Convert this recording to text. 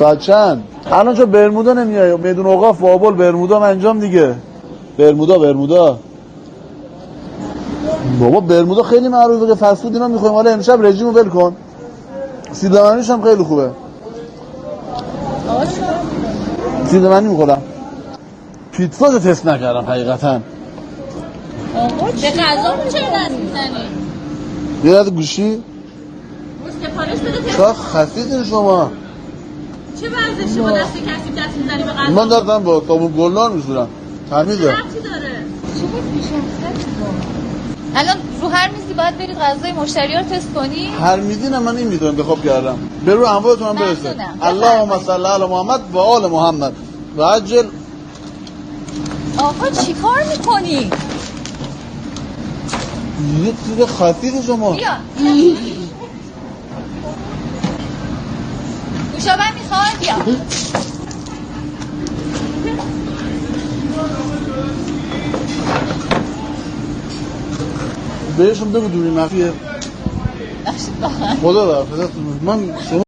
ساعت چند؟ الان چه برمودا نمیای؟ میدون اوقاف بابل برمودا انجام دیگه. برمودا بابا برمودا خیلی معروفه که فست فود اینا میخوایم. حالا امشب رژیمو ول کن. سیدمنیش هم خیلی خوبه. سیدمنی میخورم. پیتزا رو تست نکردم حقیقتا. به غذامون چرا دست میزنی؟ یه رد گوشی؟ سفارش بده تست. چرا خسیدین شما؟ چه ورزشی با دست کسی دست میزنی به غذا؟ من دارم با صابون گلدار میشورم. تمیزه. چه ربطی داره؟ الان رو هر میزی باید برید غذای مشتری رو تست کنی؟ هر میدینم من این میدونم انتخاب کردم. برو انواعتون هم برسه. اللهم صل علی محمد و آل محمد و عجل. آقا چی کار میکنی؟ یه چیز خطیره شما. بیا گوشابه میخوای بیا. بهشون بگو دوری مخفیه. خدا بخیر. من شما